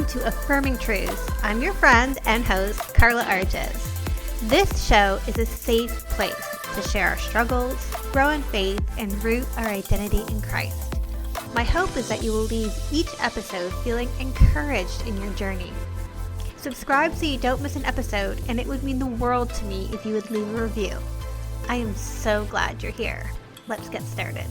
to Affirming Truths. I'm your friend and host, Carla Arges. This show is a safe place to share our struggles, grow in faith, and root our identity in Christ. My hope is that you will leave each episode feeling encouraged in your journey. Subscribe so you don't miss an episode, and it would mean the world to me if you would leave a review. I am so glad you're here. Let's get started.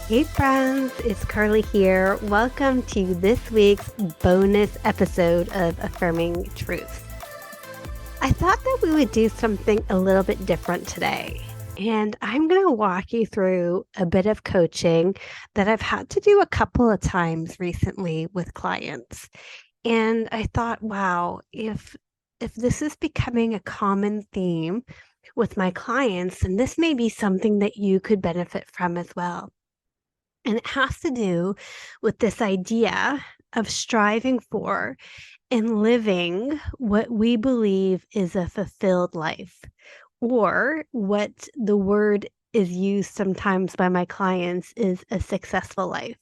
Hey friends, it's Carla here. Welcome to this week's bonus episode of Affirming Truths. I thought that we would do something a little bit different today. And I'm going to walk you through a bit of coaching that I've had to do a couple of times recently with clients. And I thought, wow, if this is becoming a common theme with my clients, then this may be something that you could benefit from as well. And it has to do with this idea of striving for and living what we believe is a fulfilled life, or what the word is used sometimes by my clients is a successful life,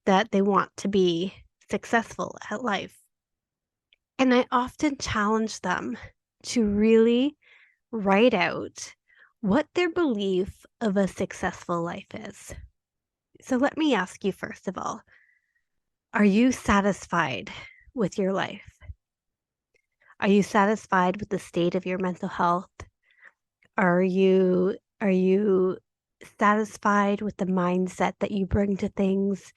that they want to be successful at life. And I often challenge them to really write out what their belief of a successful life is. So let me ask you, first of all, are you satisfied with your life? Are you satisfied with the state of your mental health? Are you satisfied with the mindset that you bring to things?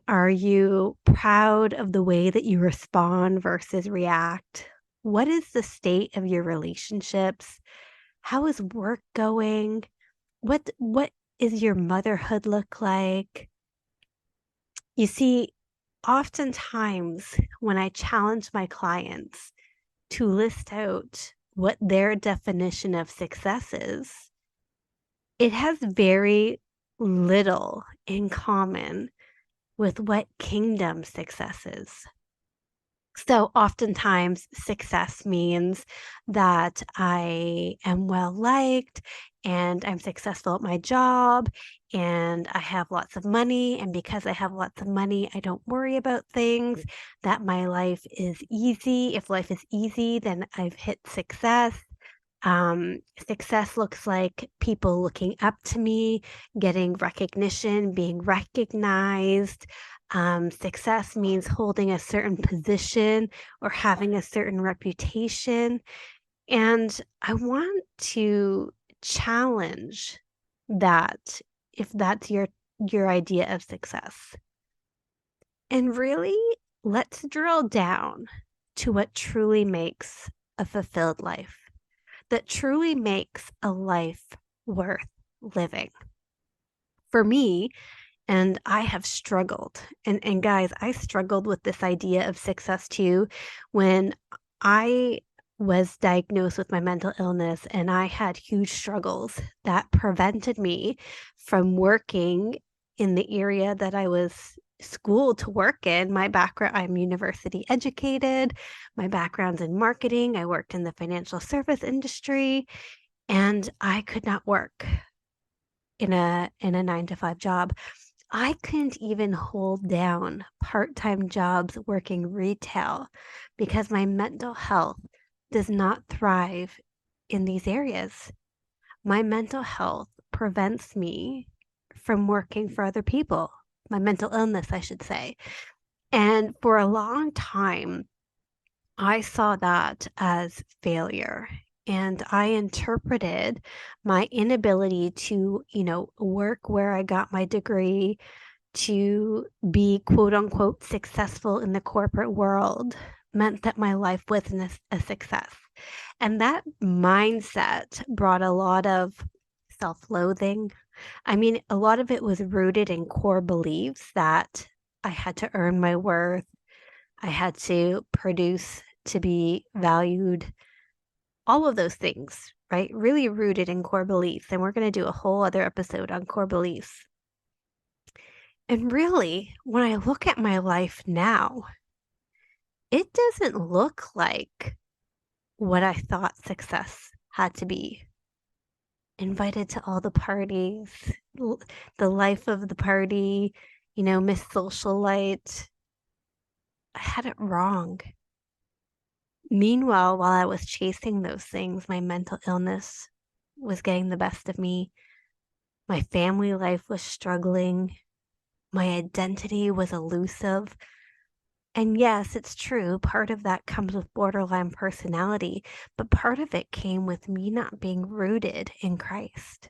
Are you proud of the way that you respond versus react? What is the state of your relationships? How is work going? What is your motherhood look like? You see, oftentimes when I challenge my clients to list out what their definition of success is, it has very little in common with what kingdom success is. So oftentimes success means that I am well liked and I'm successful at my job and I have lots of money. And because I have lots of money, I don't worry about things, that my life is easy. If life is easy, then I've hit success. Success looks like people looking up to me, getting recognition, being recognized. Success means holding a certain position or having a certain reputation. And I want to challenge that, if that's your idea of success. And really, let's drill down to what truly makes a fulfilled life, that truly makes a life worth living. For me, and I have struggled, and guys, I struggled with this idea of success too when I was diagnosed with my mental illness, and I had huge struggles that prevented me from working in the area that I was schooled to work in. My background, I'm university educated. My background's in marketing. I worked in the financial service industry, and I could not work in a 9-to-5 job. I couldn't even hold down part-time jobs working retail because my mental health does not thrive in these areas. My mental health prevents me from working for other people. My mental illness, I should say. And for a long time, I saw that as failure. And I interpreted my inability to, work where I got my degree, to be quote unquote successful in the corporate world, meant that my life wasn't a success. And that mindset brought a lot of self-loathing. I mean, a lot of it was rooted in core beliefs that I had to earn my worth. I had to produce to be valued. All of those things, right? Really rooted in core beliefs. And we're going to do a whole other episode on core beliefs. And really, when I look at my life now, it doesn't look like what I thought success had to be. Invited to all the parties, the life of the party, Miss Socialite, I had it wrong. Meanwhile, while I was chasing those things, my mental illness was getting the best of me. My family life was struggling. My identity was elusive. And yes, it's true, part of that comes with borderline personality, but part of it came with me not being rooted in Christ.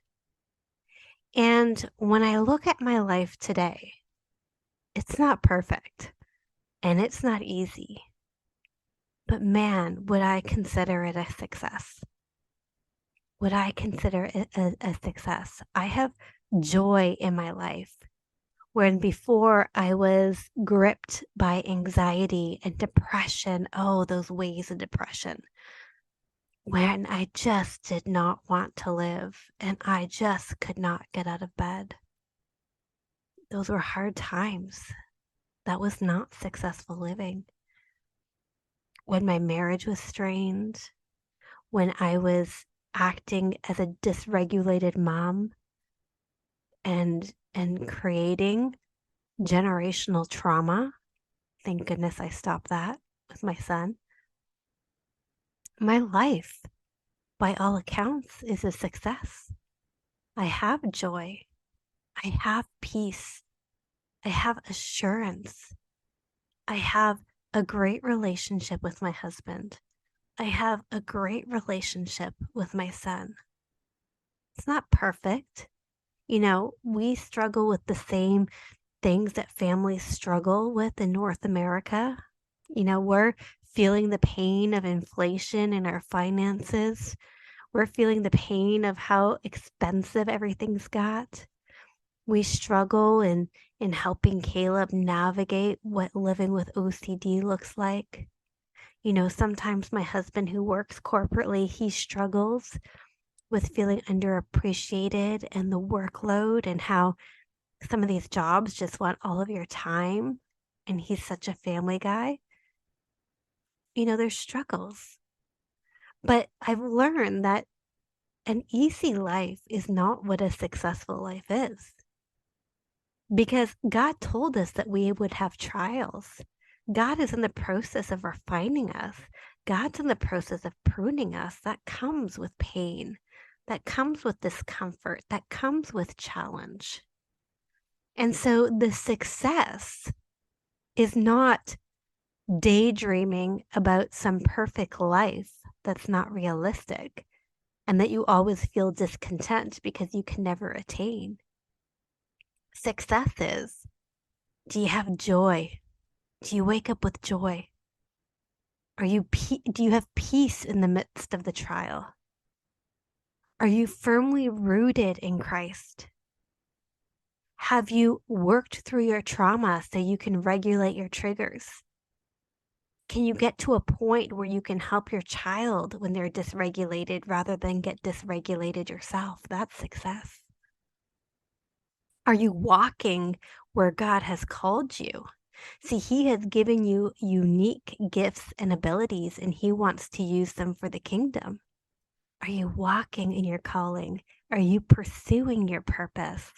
And when I look at my life today, it's not perfect and it's not easy. But man, would I consider it a success? Would I consider it a success? I have joy in my life. When before I was gripped by anxiety and depression, oh, those waves of depression, when I just did not want to live and I just could not get out of bed. Those were hard times. That was not successful living. When my marriage was strained, when I was acting as a dysregulated mom and creating generational trauma. Thank goodness I stopped that with my son. My life, by all accounts, is a success. I have joy. I have peace. I have assurance. I have a great relationship with my husband. I have a great relationship with my son. It's not perfect. We struggle with the same things that families struggle with in North America. We're feeling the pain of inflation in our finances. We're feeling the pain of how expensive everything's got. We struggle in helping Caleb navigate what living with OCD looks like. Sometimes my husband who works corporately, he struggles with feeling underappreciated and the workload and how some of these jobs just want all of your time. And he's such a family guy. There's struggles. But I've learned that an easy life is not what a successful life is. Because God told us that we would have trials. God is in the process of refining us. God's in the process of pruning us. That comes with pain. That comes with discomfort. That comes with challenge. And so the success is not daydreaming about some perfect life that's not realistic and that you always feel discontent because you can never attain. Success is, do you have joy? Do you wake up with joy? Do you have peace in the midst of the trial? Are you firmly rooted in Christ? Have you worked through your trauma so you can regulate your triggers? Can you get to a point where you can help your child when they're dysregulated rather than get dysregulated yourself? That's success. Are you walking where God has called you? See, He has given you unique gifts and abilities, and He wants to use them for the kingdom. Are you walking in your calling? Are you pursuing your purpose?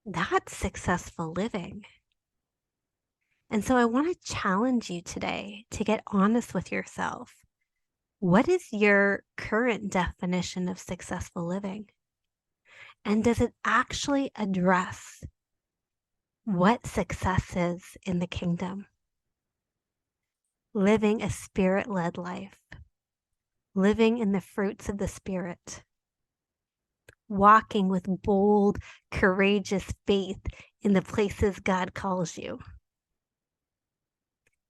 That's successful living. And so I want to challenge you today to get honest with yourself. What is your current definition of successful living? And does it actually address what success is in the kingdom? Living a spirit-led life, living in the fruits of the Spirit, walking with bold, courageous faith in the places God calls you,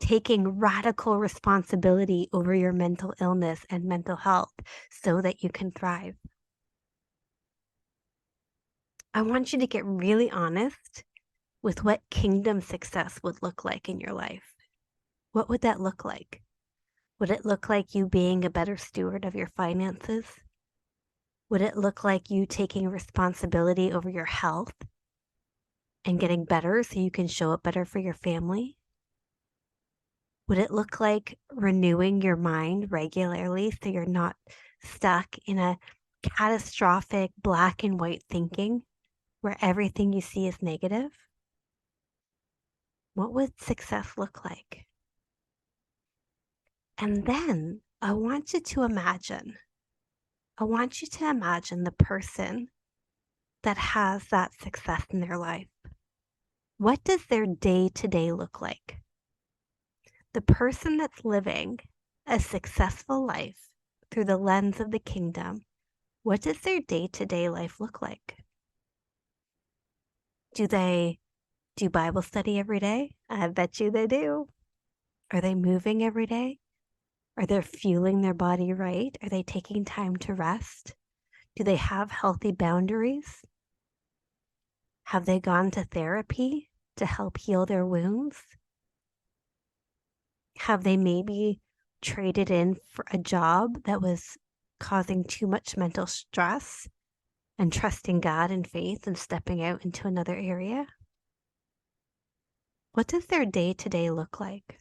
taking radical responsibility over your mental illness and mental health so that you can thrive. I want you to get really honest with what kingdom success would look like in your life. What would that look like? Would it look like you being a better steward of your finances? Would it look like you taking responsibility over your health and getting better so you can show up better for your family? Would it look like renewing your mind regularly so you're not stuck in a catastrophic black and white thinking where everything you see is negative? What would success look like? And then I want you to imagine the person that has that success in their life. What does their day-to-day look like? The person that's living a successful life through the lens of the kingdom, what does their day-to-day life look like? Do they do Bible study every day? I bet you they do. Are they moving every day? Are they fueling their body right? Are they taking time to rest? Do they have healthy boundaries? Have they gone to therapy to help heal their wounds? Have they maybe traded in for a job that was causing too much mental stress and trusting God and faith and stepping out into another area? What does their day-to-day look like?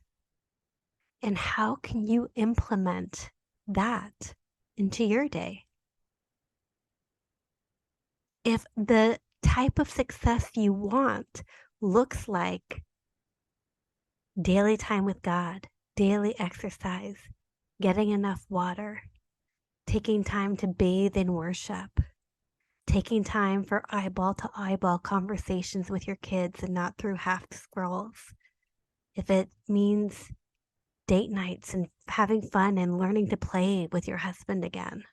And how can you implement that into your day? If the type of success you want looks like daily time with God, daily exercise, getting enough water, taking time to bathe in worship, taking time for eyeball to eyeball conversations with your kids and not through half scrolls. If it means date nights and having fun and learning to play with your husband again.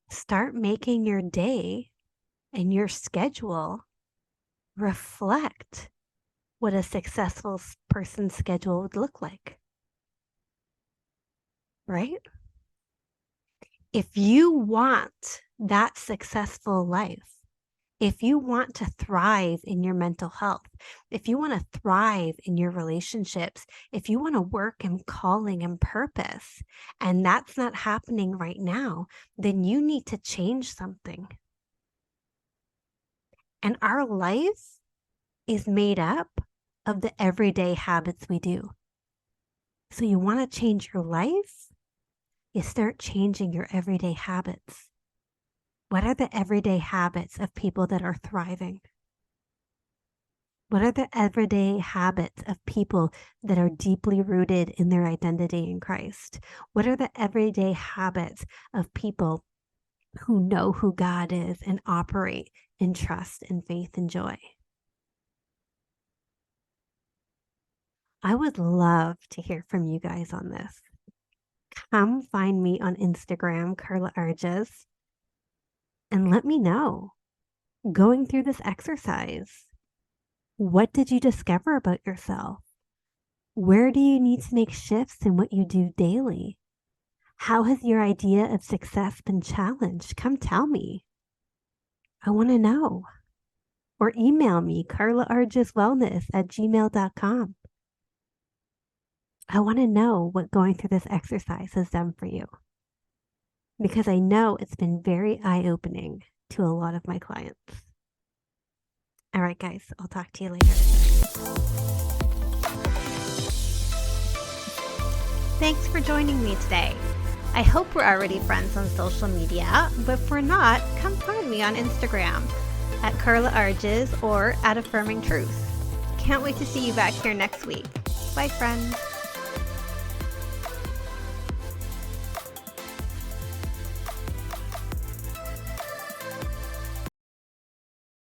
Start making your day and your schedule reflect what a successful person's schedule would look like. Right? If you want that successful life, if you want to thrive in your mental health, if you want to thrive in your relationships, if you want to work in calling and purpose, and that's not happening right now, then you need to change something. And our life is made up of the everyday habits we do. So you want to change your life? You start changing your everyday habits. What are the everyday habits of people that are thriving? What are the everyday habits of people that are deeply rooted in their identity in Christ? What are the everyday habits of people who know who God is and operate in trust and faith and joy? I would love to hear from you guys on this. Come find me on Instagram, Carla Arges, and let me know. Going through this exercise, what did you discover about yourself? Where do you need to make shifts in what you do daily? How has your idea of success been challenged? Come tell me. I want to know. Or email me, carlaargeswellness@gmail.com. I want to know what going through this exercise has done for you, because I know it's been very eye-opening to a lot of my clients. All right, guys, I'll talk to you later. Thanks for joining me today. I hope we're already friends on social media, but if we're not, come find me on Instagram at Carla Arges or at Affirming Truth. Can't wait to see you back here next week. Bye, friends.